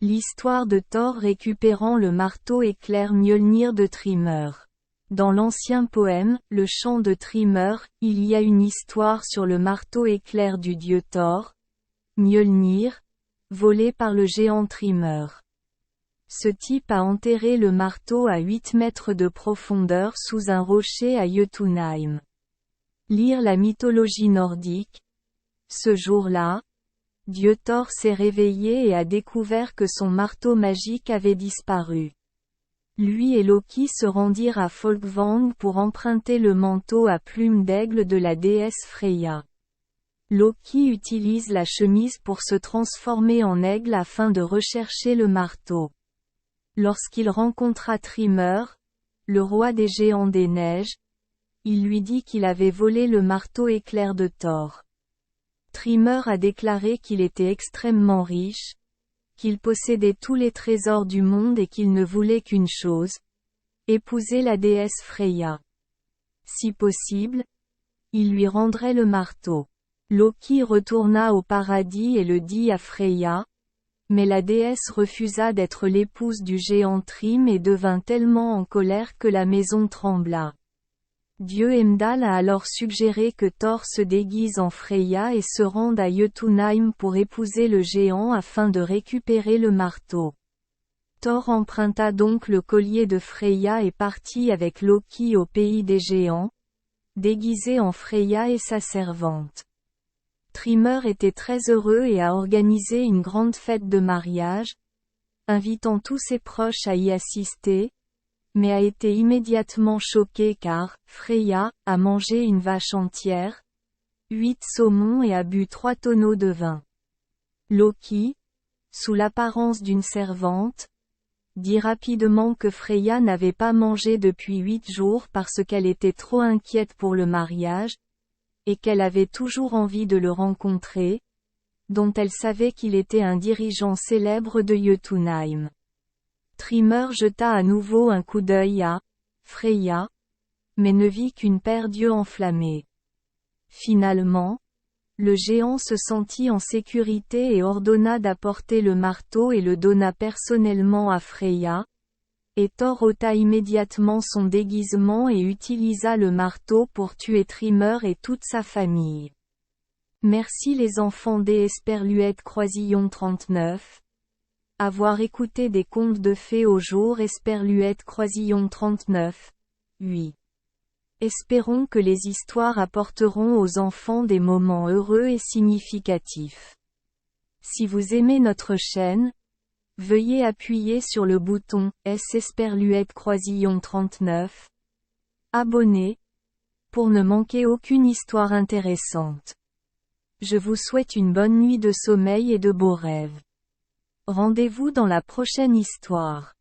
L'histoire de Thor récupérant le marteau éclair Mjolnir de Thrymr. Dans l'ancien poème, le chant de Thrymr, il y a une histoire sur le marteau éclair du dieu Thor, Mjolnir, volé par le géant Thrymr. Ce type a enterré le marteau à 8 mètres de profondeur sous un rocher à Jotunheim. Lire la mythologie nordique. Ce jour-là, dieu Thor s'est réveillé et a découvert que son marteau magique avait disparu. Lui et Loki se rendirent à Folkvang pour emprunter le manteau à plumes d'aigle de la déesse Freya. Loki utilise la chemise pour se transformer en aigle afin de rechercher le marteau. Lorsqu'il rencontra Thrymr, le roi des géants des neiges, il lui dit qu'il avait volé le marteau éclair de Thor. Thrymr a déclaré qu'il était extrêmement riche, qu'il possédait tous les trésors du monde et qu'il ne voulait qu'une chose, épouser la déesse Freya. Si possible, il lui rendrait le marteau. Loki retourna au paradis et le dit à Freya, mais la déesse refusa d'être l'épouse du géant Thrym et devint tellement en colère que la maison trembla. Dieu Heimdall a alors suggéré que Thor se déguise en Freya et se rende à Jotunheim pour épouser le géant afin de récupérer le marteau. Thor emprunta donc le collier de Freya et partit avec Loki au pays des géants, déguisé en Freya et sa servante. Thrymr était très heureux et a organisé une grande fête de mariage, invitant tous ses proches à y assister, mais a été immédiatement choqué car Freya a mangé une vache entière, 8 saumons et a bu 3 tonneaux de vin. Loki, sous l'apparence d'une servante, dit rapidement que Freya n'avait pas mangé depuis 8 jours parce qu'elle était trop inquiète pour le mariage, et qu'elle avait toujours envie de le rencontrer, dont elle savait qu'il était un dirigeant célèbre de Jotunheim. Thrymr jeta à nouveau un coup d'œil à Freya, mais ne vit qu'une paire d'yeux enflammés. Finalement, le géant se sentit en sécurité et ordonna d'apporter le marteau et le donna personnellement à Freya, et Thor ôta immédiatement son déguisement et utilisa le marteau pour tuer Thrymr et toute sa famille. Merci les enfants des Esperluette Croisillon 39. Avoir écouté des contes de fées au jour Esperluette Croisillon 39. 8. Espérons que les histoires apporteront aux enfants des moments heureux et significatifs. Si vous aimez notre chaîne, veuillez appuyer sur le bouton S Esperluette Croisillon 39. Abonner, pour ne manquer aucune histoire intéressante. Je vous souhaite une bonne nuit de sommeil et de beaux rêves. Rendez-vous dans la prochaine histoire.